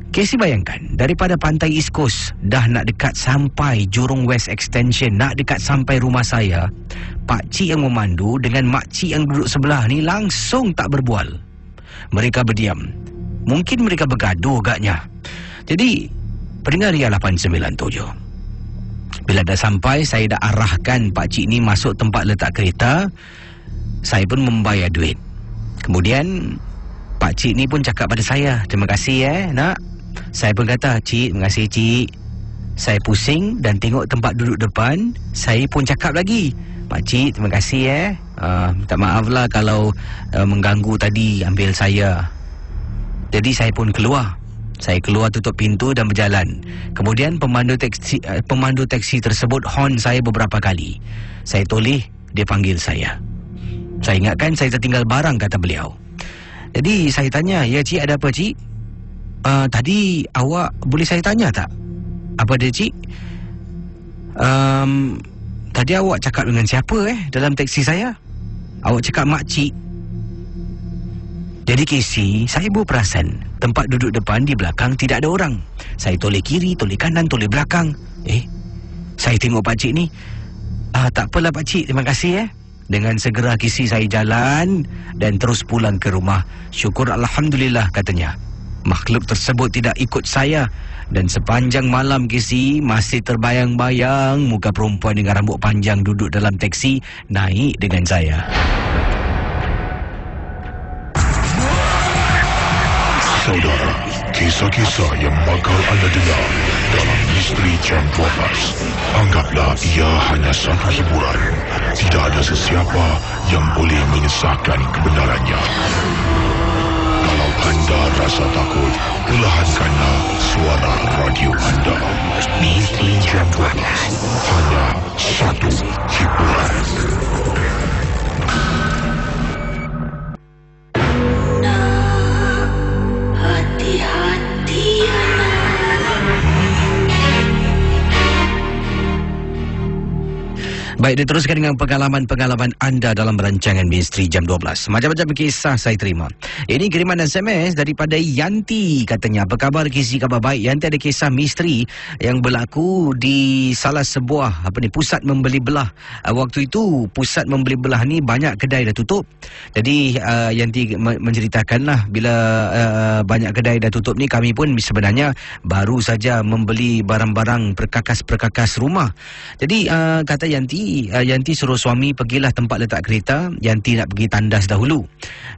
Casey bayangkan, daripada pantai East Coast dah nak dekat sampai Jurong West Extension, nak dekat sampai rumah saya, pakcik yang memandu dengan makcik yang duduk sebelah ni langsung tak berbual. Mereka berdiam. Mungkin mereka bergaduh agaknya. Jadi, pendengar Ria 897, bila dah sampai, saya dah arahkan pakcik ni masuk tempat letak kereta. Saya pun membayar duit. Kemudian pakcik ni pun cakap pada saya, terima kasih nak. Saya pun kata, cik, terima kasih cik. Saya pusing dan tengok tempat duduk depan. Saya pun cakap lagi, pakcik, terima kasih minta maaf lah kalau mengganggu tadi, ambil saya. Jadi saya pun keluar. Saya keluar, tutup pintu dan berjalan. Kemudian pemandu teksi tersebut horn saya beberapa kali. Saya toleh, dia panggil saya. Saya ingatkan saya tertinggal barang, kata beliau. Jadi saya tanya, ya cik, ada apa cik? Tadi awak boleh saya tanya tak? Apa dia cik? Tadi awak cakap dengan siapa dalam teksi saya? Awak cakap makcik. Jadi Casey, saya berperasan tempat duduk depan di belakang tidak ada orang. Saya toleh kiri, toleh kanan, toleh belakang. Saya tengok pakcik ni. Tak apalah pakcik, terima kasih Dengan segera Casey saya jalan dan terus pulang ke rumah. Syukur Alhamdulillah, katanya, makhluk tersebut tidak ikut saya. Dan sepanjang malam Casey, masih terbayang-bayang muka perempuan dengan rambut panjang duduk dalam teksi naik dengan saya. Saudara, kisah-kisah yang bakal anda dengar dalam Misteri Jam 12, anggaplah ia hanya satu hiburan. Tidak ada sesiapa yang boleh mengesahkan kebenarannya. Kalau anda rasa takut, perlahankanlah suara radio anda. Misteri Jam 12, hanya satu hiburan. Baik, diteruskan dengan pengalaman-pengalaman anda dalam rancangan Misteri Jam 12. Macam-macam kisah saya terima. Ini kiriman SMS daripada Yanti, katanya. Apa khabar Casey? Khabar baik. Yanti ada kisah misteri yang berlaku di salah sebuah pusat membeli belah. Waktu itu pusat membeli belah ni banyak kedai dah tutup. Jadi Yanti menceritakanlah bila banyak kedai dah tutup ni, kami pun sebenarnya baru saja membeli barang-barang perkakas-perkakas rumah. Jadi kata Yanti suruh suami pergilah tempat letak kereta. Yanti nak pergi tandas dahulu.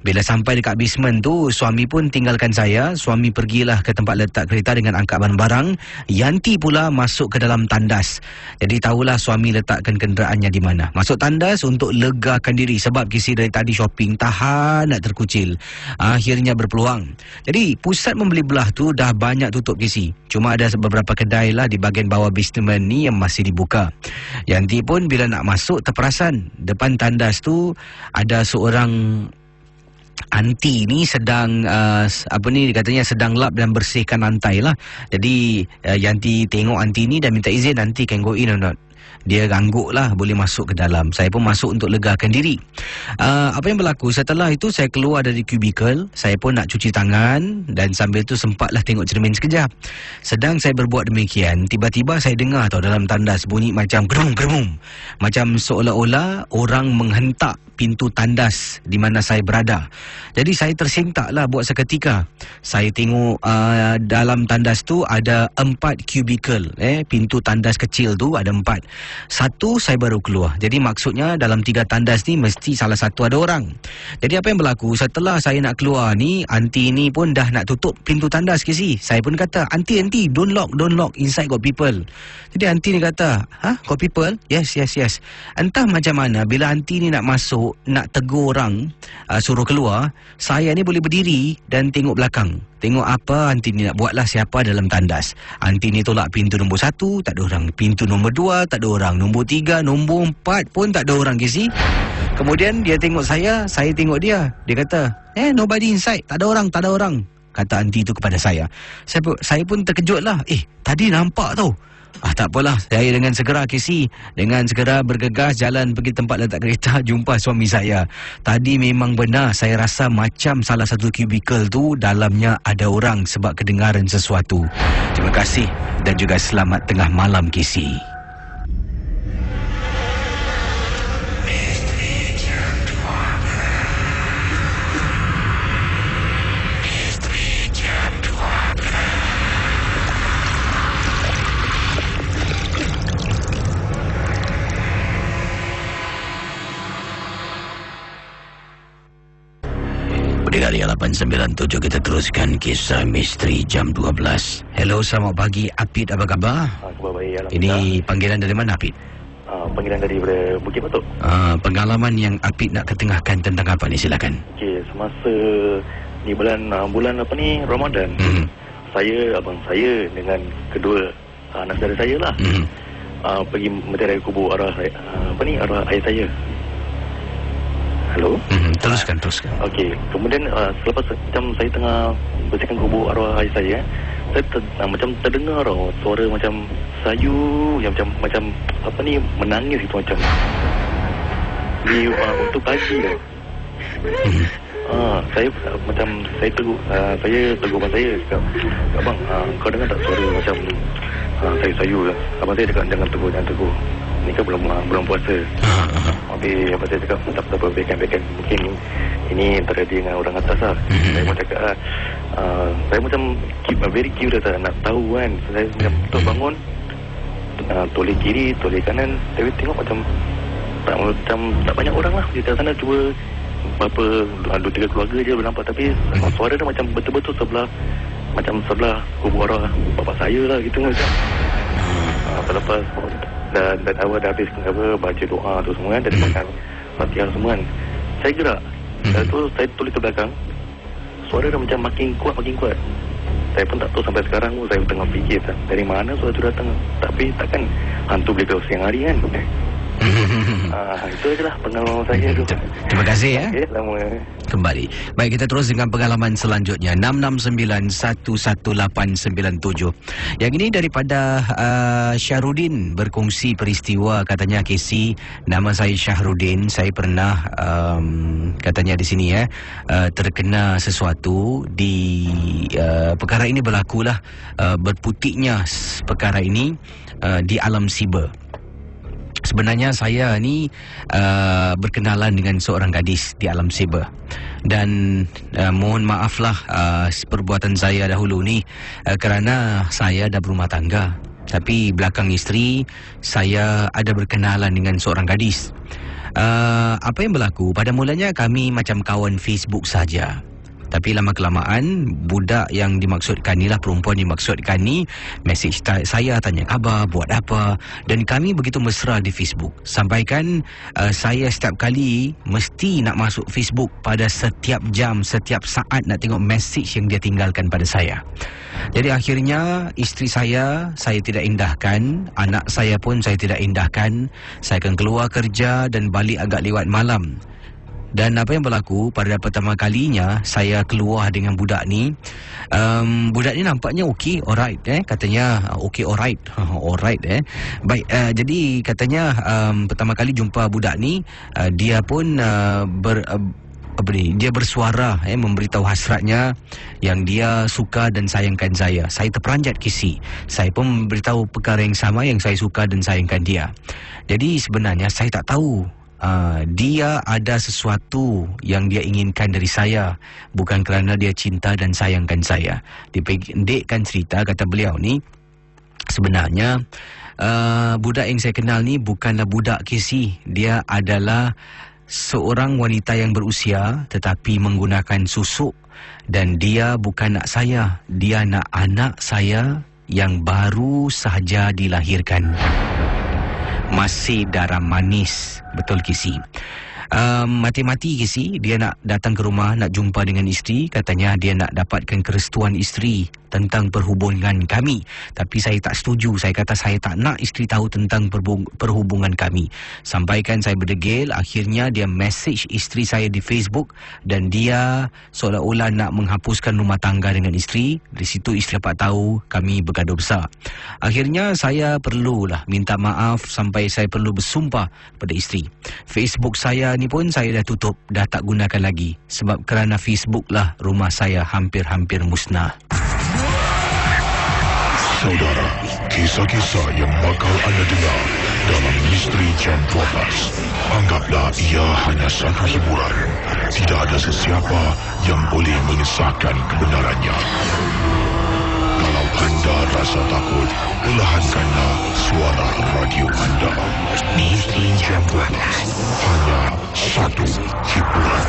Bila sampai dekat basement tu, suami pun tinggalkan saya. Suami pergilah ke tempat letak kereta dengan angkat barang-barang. Yanti pula masuk ke dalam tandas. Jadi tahulah suami letakkan kenderaannya di mana. Masuk tandas untuk legakan diri. Sebab Casey dari tadi shopping tahan nak terkucil. Akhirnya berpeluang. Jadi pusat membeli belah tu dah banyak tutup Casey. Cuma ada beberapa kedai lah di bahagian bawah basement ni yang masih dibuka. Yanti pun bila nak masuk terperasan depan tandas tu ada seorang anti ni sedang katanya sedang lap dan bersihkan lantai lah. Jadi Yanti tengok anti ni dan minta izin, nanti can go in or not. Dia gangguk lah boleh masuk ke dalam. Saya pun masuk untuk legakan diri. Apa yang berlaku setelah itu, saya keluar dari kubikel. Saya pun nak cuci tangan dan sambil tu sempatlah tengok cermin sekejap. Sedang saya berbuat demikian, tiba-tiba saya dengar dalam tandas bunyi macam gerung-gerung. Macam seolah-olah orang menghentak pintu tandas di mana saya berada. Jadi saya tersentaklah buat seketika. Saya tengok dalam tandas tu ada 4 kubikel. Pintu tandas kecil tu ada 4. Satu saya baru keluar. Jadi maksudnya dalam 3 tandas ni mesti salah satu ada orang. Jadi apa yang berlaku setelah saya nak keluar ni, anti ni pun dah nak tutup pintu tandas Casey. Saya pun kata, anti don't lock, inside got people. Jadi anti ni kata, got people? Yes. Entah macam mana bila anti ni nak masuk, nak tegur orang, suruh keluar, saya ni boleh berdiri dan tengok belakang. tengok apa anti ni nak buatlah siapa dalam tandas. Anti ni tolak pintu nombor 1, tak ada orang. Pintu nombor 2, tak ada orang. Nombor 3, nombor 4 pun tak ada orang, Casey. Kemudian dia tengok saya tengok dia. Dia kata, nobody inside, tak ada orang. Kata anti tu kepada saya. Saya pun terkejut lah. Tadi nampak tau. Tak apalah, saya dengan segera bergegas jalan pergi tempat letak kereta, jumpa suami saya. Tadi memang benar, saya rasa macam salah satu kubikel tu dalamnya ada orang sebab kedengaran sesuatu. Terima kasih dan juga selamat tengah malam, Casey. Dari 897 kita teruskan kisah misteri jam 12. Hello, selamat pagi Apit, apa khabar? Khabar baik, alhamdulillah. Ini panggilan dari mana, Apit? Panggilan daripada Bukit Batok. Pengalaman yang Apit nak ketengahkan tentang apa ni, silakan. Okey, semasa di bulan Ramadan, abang saya dengan kedua anak saudara saya lah, pergi menziarahi kubur arwah ayah saya. Halo? Teruskan. Okey, kemudian selepas macam saya tengah bersihkan kubur arwah ayah saya, saya macam terdengar suara macam sayu yang macam menangis gitu macam di untuk pagi dah. Saya tegur abang saya, cakap, abang, kau dengar tak suara macam sayu-sayu? Abang saya cakap, jangan tegur. Ni kan belum puasa. Habis abang saya cakap, tak apa, biarkan. Mungkin ini terjadi dengan orang atas lah. Saya pun cakap, saya macam very curious lah, nak tahu kan. Saya macam bangun, toleh kiri, toleh kanan, tapi tengok macam tak banyak orang lah di sana. Cuba berapa 2-3 keluarga je boleh nampak, tapi suara dia macam betul-betul sebelah kubur arwah bapa saya lah gitu macam. Selepas dan awal dah habis baca doa tu semua kan, dan makan Fatihah semua kan, saya gerak. Saya tulis ke belakang, suara dah macam makin kuat. Saya pun tak tahu sampai sekarang pun saya tengah fikir dari mana suara tu datang. Tapi takkan hantu boleh tahu siang hari kan. Itu je lah pengalaman saya tu. Terima kasih ya. Okay, lama. Kembali. Baik, kita terus dengan pengalaman selanjutnya. 669-11897. Yang ini daripada Syahrudin berkongsi peristiwa. Katanya, Casey, nama saya Syahrudin. Saya pernah katanya di sini terkena sesuatu di perkara ini berlakulah berputiknya perkara ini di alam siber. Sebenarnya saya ni berkenalan dengan seorang gadis di alam siber. Dan mohon maaflah perbuatan saya dahulu ni kerana saya dah berumah tangga. Tapi belakang isteri saya ada berkenalan dengan seorang gadis. Apa yang berlaku? Pada mulanya kami macam kawan Facebook saja. Tapi lama-kelamaan budak yang dimaksudkan ni lah, perempuan dimaksudkan ni, mesej saya, tanya khabar, buat apa. Dan kami begitu mesra di Facebook. Sampaikan saya setiap kali mesti nak masuk Facebook pada setiap jam, setiap saat nak tengok mesej yang dia tinggalkan pada saya. Jadi akhirnya isteri saya tidak indahkan. Anak saya pun saya tidak indahkan. Saya akan keluar kerja dan balik agak lewat malam. Dan apa yang berlaku pada pertama kalinya saya keluar dengan budak ni, budak ni nampaknya okey, alright, katanya okey, alright, baik, jadi katanya pertama kali jumpa budak ni, dia pun dia bersuara, memberitahu hasratnya yang dia suka dan sayangkan saya. Saya terperanjat, Kisi. Saya pun memberitahu perkara yang sama, yang saya suka dan sayangkan dia. Jadi sebenarnya saya tak tahu dia ada sesuatu yang dia inginkan dari saya, bukan kerana dia cinta dan sayangkan saya. Dipendekkan cerita, kata beliau ni, sebenarnya budak yang saya kenal ni bukanlah budak Casey. Dia adalah seorang wanita yang berusia tetapi menggunakan susuk. Dan dia bukan nak saya, dia nak anak saya yang baru sahaja dilahirkan. Masih darah manis. Betul, Kisi. Mati-mati Casey, dia nak datang ke rumah, nak jumpa dengan isteri. Katanya dia nak dapatkan kerestuan isteri tentang perhubungan kami. Tapi saya tak setuju. Saya kata saya tak nak isteri tahu tentang perhubungan kami. Sampaikan saya berdegil. Akhirnya dia message isteri saya di Facebook dan dia seolah-olah nak menghapuskan rumah tangga dengan isteri. Di situ isteri dapat tahu kami bergaduh besar. Akhirnya saya perlulah minta maaf sampai saya perlu bersumpah pada isteri. Facebook saya ni pun saya dah tutup, dah tak gunakan lagi. Sebab kerana Facebook lah rumah saya hampir-hampir musnah. Saudara, kisah-kisah yang bakal anda dengar dalam Misteri Jam 12, anggaplah ia hanya satu hiburan. Tidak ada sesiapa yang boleh mengesahkan kebenarannya. Kalau anda rasa takut, perlahankanlah suara radio anda. Misteri Jam 12, hanya satu hiburan.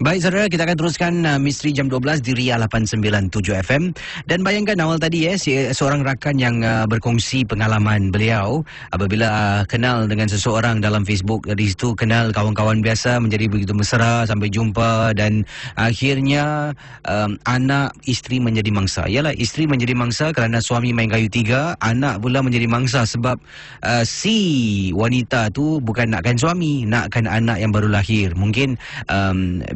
Baik saudara, kita akan teruskan Misteri Jam 12 di Ria 897 FM. Dan bayangkan awal tadi seorang rakan yang berkongsi pengalaman beliau apabila kenal dengan seseorang dalam Facebook. Dari situ kenal kawan-kawan biasa, menjadi begitu mesra sampai jumpa dan akhirnya anak isteri menjadi mangsa. Yalah, isteri menjadi mangsa kerana suami main kayu tiga, anak pula menjadi mangsa sebab si wanita tu bukan nakkan suami, nakkan anak yang baru lahir. Mungkin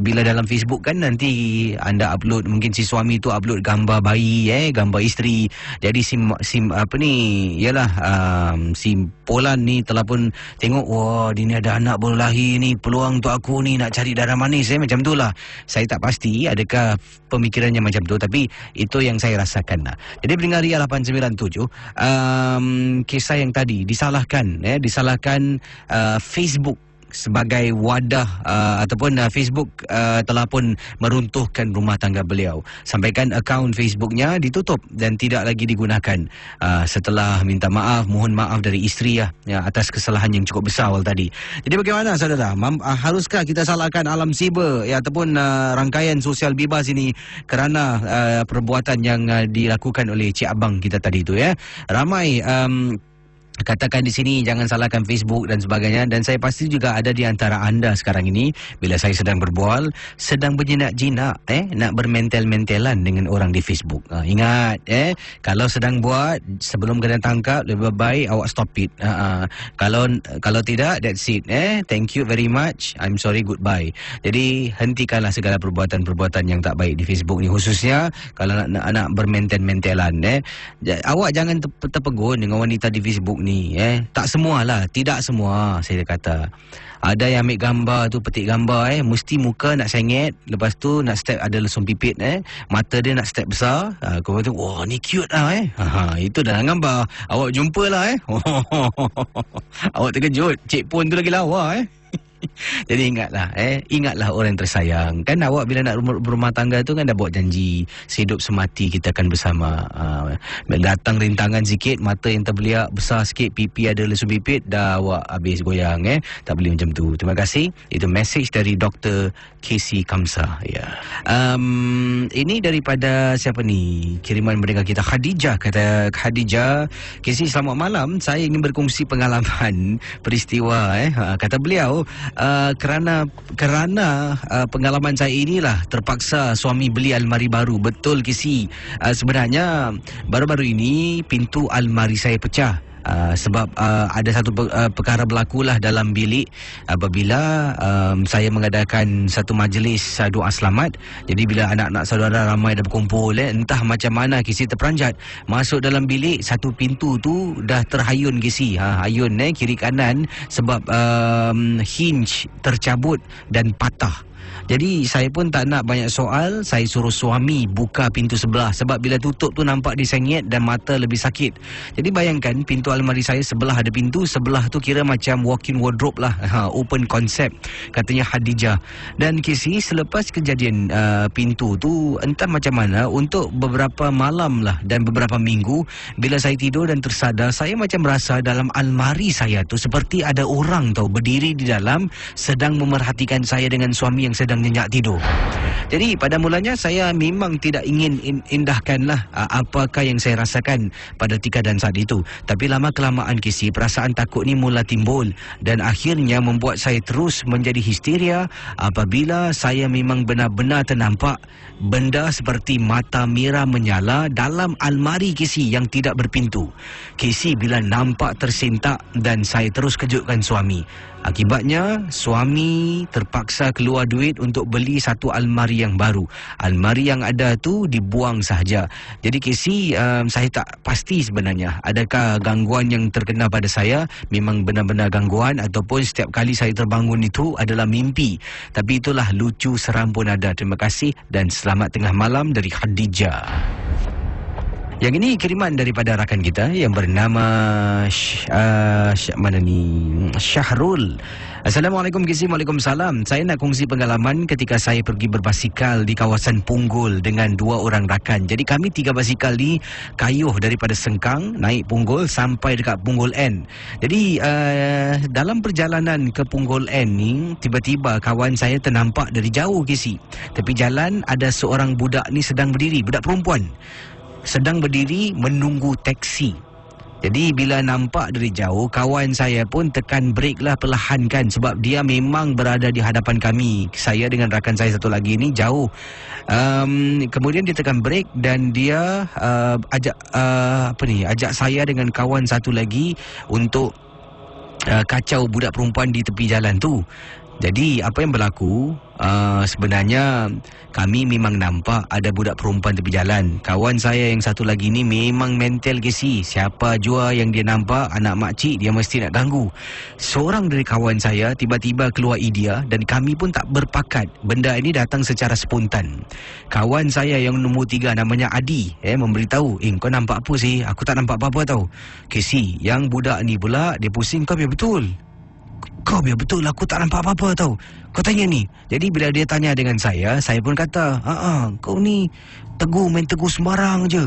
bila dalam Facebook kan nanti anda upload, mungkin si suami tu upload gambar bayi, gambar isteri. Jadi si Polan ni telah pun tengok, wah dia ni ada anak baru lahir ni, peluang untuk aku ni nak cari darah manis, macam tu lah. Saya tak pasti adakah pemikirannya macam tu, tapi itu yang saya rasakan lah. Jadi pendengar Ria 897, kisah yang tadi disalahkan Facebook sebagai wadah ataupun Facebook telah pun meruntuhkan rumah tangga beliau. Sampaikan akaun Facebooknya ditutup dan tidak lagi digunakan setelah minta maaf, mohon maaf dari isteri atas kesalahan yang cukup besar awal tadi. Jadi bagaimana saudara? Haruskah kita salahkan alam siber ataupun rangkaian sosial bebas ini kerana perbuatan yang dilakukan oleh cik abang kita tadi itu Ramai katakan di sini jangan salahkan Facebook dan sebagainya, dan saya pasti juga ada di antara anda sekarang ini bila saya sedang berbual, sedang berjinak-jinak nak bermental-mentalan dengan orang di Facebook. Ingat kalau sedang buat sebelum kena tangkap, lebih baik awak stop it. Kalau tidak, that's it. Thank you very much, I'm sorry, goodbye. Jadi hentikanlah segala perbuatan-perbuatan yang tak baik di Facebook ni, khususnya kalau nak bermental-mentalan. Awak jangan terpegun dengan wanita di Facebook ni. Tak semualah, tidak semua saya kata. Ada yang ambil gambar tu, petik gambar mesti muka nak sengit, lepas tu nak step ada lesung pipit, mata dia nak step besar. Kau kata, wah ni cute lah itu dalam gambar. Awak jumpalah awak terkejut, cik pun tu lagi lawa Jadi ingatlah orang yang tersayang. Kan awak bila nak berumah tangga tu kan dah buat janji, sehidup semati kita akan bersama. Datang rintangan sikit, mata yang terbeliak besar sikit, pipi ada lesung pipit, dah awak habis goyang. Tak boleh macam tu. Terima kasih. Itu message dari Dr. Casey Kamsa. Ini daripada siapa ni? Kiriman pendengar kita Khadijah. Kata Khadijah, Casey selamat malam, saya ingin berkongsi pengalaman peristiwa. Kata beliau, kerana pengalaman saya inilah terpaksa suami beli almari baru. Betul Casey, sebenarnya baru-baru ini pintu almari saya pecah. Sebab ada satu perkara berlakulah dalam bilik apabila saya mengadakan satu majlis doa selamat. Jadi bila anak-anak saudara ramai dah berkumpul, entah macam mana Kisi terperanjat masuk dalam bilik, satu pintu tu dah terhayun Kisi, hayun kiri kanan sebab hinge tercabut dan patah. Jadi saya pun tak nak banyak soal, saya suruh suami buka pintu sebelah sebab bila tutup tu nampak disengit dan mata lebih sakit. Jadi bayangkan pintu almari saya sebelah ada pintu, sebelah tu kira macam walk-in wardrobe lah, open concept katanya Khadijah. Dan Casey, selepas kejadian pintu tu entah macam mana, untuk beberapa malam lah dan beberapa minggu bila saya tidur dan tersadar, saya macam rasa dalam almari saya tu seperti ada orang berdiri di dalam sedang memerhatikan saya dengan suami yang sedang nyenyak tidur. Jadi pada mulanya saya memang tidak ingin indahkanlah apakah yang saya rasakan pada tikadan saat itu. Tapi lama kelamaan Casey, perasaan takut ni mula timbul dan akhirnya membuat saya terus menjadi histeria apabila saya memang benar-benar ternampak benda seperti mata merah menyala dalam almari Casey yang tidak berpintu. Casey bila nampak tersentak dan saya terus kejutkan suami. Akibatnya, suami terpaksa keluar duit untuk beli satu almari yang baru. Almari yang ada tu dibuang sahaja. Jadi Casey, saya tak pasti sebenarnya adakah gangguan yang terkena pada saya memang benar-benar gangguan ataupun setiap kali saya terbangun itu adalah mimpi. Tapi itulah lucu seram pun ada. Terima kasih dan selamat tengah malam dari Khadijah. Yang ini kiriman daripada rakan kita yang bernama Syahrul. Assalamualaikum Casey. Waalaikumsalam. Saya nak kongsi pengalaman ketika saya pergi berbasikal di kawasan Punggol dengan 2 orang rakan. Jadi kami 3 basikal ni kayuh daripada Sengkang naik Punggol sampai dekat Punggol N. Jadi dalam perjalanan ke Punggol N ni tiba-tiba kawan saya ternampak dari jauh Casey. Tepi jalan ada seorang budak ni sedang berdiri, budak perempuan sedang berdiri menunggu teksi. Jadi bila nampak dari jauh, kawan saya pun tekan brek lah perlahan kan, sebab dia memang berada di hadapan kami. Saya dengan rakan saya satu lagi ni jauh. Kemudian dia tekan brek dan dia ajak saya dengan kawan satu lagi untuk kacau budak perempuan di tepi jalan tu. Jadi apa yang berlaku, sebenarnya kami memang nampak ada budak perempuan tepi jalan. Kawan saya yang satu lagi ni memang mental Casey. Siapa jua yang dia nampak anak makcik, dia mesti nak ganggu. Seorang dari kawan saya tiba-tiba keluar idea dan kami pun tak berpakat. Benda ini datang secara spontan. Kawan saya yang nombor 3 namanya Adi memberitahu, kau nampak apa sih? Aku tak nampak apa-apa tau. Casey, yang budak ni pula dia pusing, kau biar betul. Kau biar betul, aku tak nampak apa-apa tau. Kau tanya ni. Jadi bila dia tanya dengan saya pun kata, kau ni main teguh sembarang je.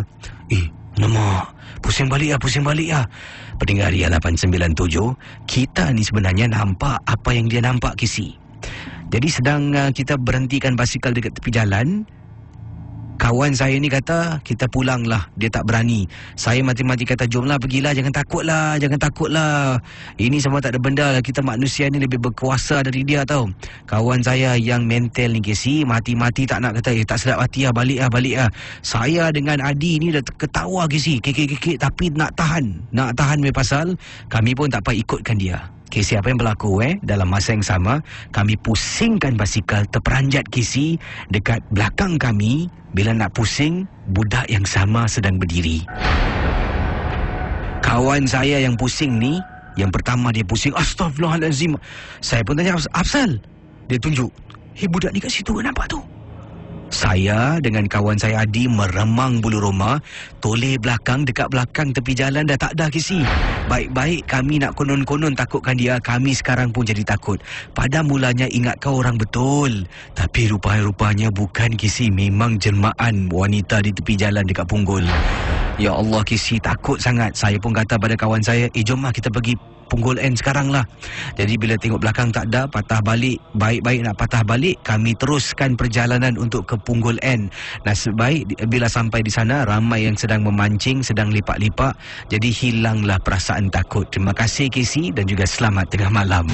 Alamak, pusing balik lah. Pendengar Ria 897, kita ni sebenarnya nampak apa yang dia nampak Casey. Jadi sedang kita berhentikan basikal dekat tepi jalan, kawan saya ni kata, kita pulang lah. Dia tak berani. Saya mati-mati kata, jomlah pergilah, jangan takutlah. Ini semua tak ada benda lah. Kita manusia ni lebih berkuasa dari dia tau. Kawan saya yang mental ni Casey, mati-mati tak nak kata, tak sedap hati lah, balik lah. Saya dengan Adi ni dah ketawa Casey, kekek-kekek, tapi nak tahan pasal kami pun tak payah ikutkan dia. Casey, apa yang berlaku dalam masa yang sama, kami pusingkan basikal terperanjat Casey dekat belakang kami. Bila nak pusing, budak yang sama sedang berdiri. Kawan saya yang pusing ni, yang pertama dia pusing, Astaghfirullahalazim. Saya pun tanya, Afsal. Dia tunjuk, budak ni kat situ, nampak tu? Saya dengan kawan saya Adi meremang bulu roma, toleh belakang, dekat belakang tepi jalan dah tak ada Casey. Baik-baik kami nak konon-konon takutkan dia, kami sekarang pun jadi takut. Pada mulanya ingat kau orang betul, tapi rupanya bukan Casey, memang jelmaan wanita di tepi jalan dekat Punggol. Ya Allah Casey, takut sangat. Saya pun kata pada kawan saya, jomlah kita pergi Punggol N sekarang lah. Jadi bila tengok belakang tak ada, patah balik. Baik-baik nak patah balik, kami teruskan perjalanan untuk ke Punggol N. Nasib baik bila sampai di sana, ramai yang sedang memancing, sedang lipak-lipak. Jadi hilanglah perasaan takut. Terima kasih Casey dan juga selamat tengah malam.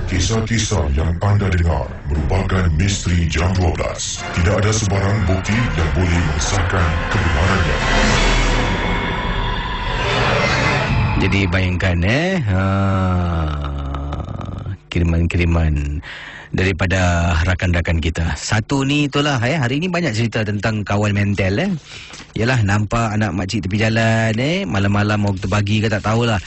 Kisah-kisah yang anda dengar merupakan misteri jam 12. Tidak ada sebarang bukti yang boleh mengesahkan kebenarannya. Jadi bayangkan kiriman-kiriman daripada rakan-rakan kita. Satu ni itulah hari ni banyak cerita tentang kawan mental Yalah, nampak anak makcik tepi jalan malam-malam waktu pagi ke tak tahulah.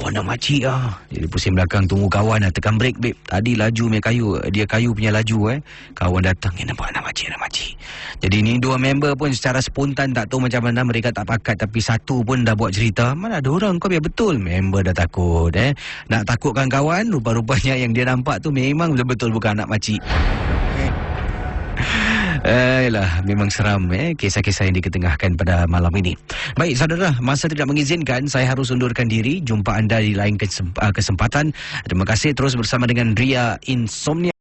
Anak makcik Jadi pusing belakang, tunggu kawan tekan brek babe. Tadi laju dia kayu punya laju Kawan datang, nampak anak makcik. Jadi ni 2 member pun secara spontan, tak tahu macam mana mereka tak pakat, tapi satu pun dah buat cerita, mana ada orang, kau biar betul. Member dah takut nak takutkan kawan, rupa-rupanya yang dia nampak tu memang betul-betul bukan anak makcik. Memang seram kisah-kisah yang diketengahkan pada malam ini. Baik saudara, masa tidak mengizinkan, saya harus undurkan diri. Jumpa anda di lain kesempatan. Terima kasih, terus bersama dengan Ria Insomnia.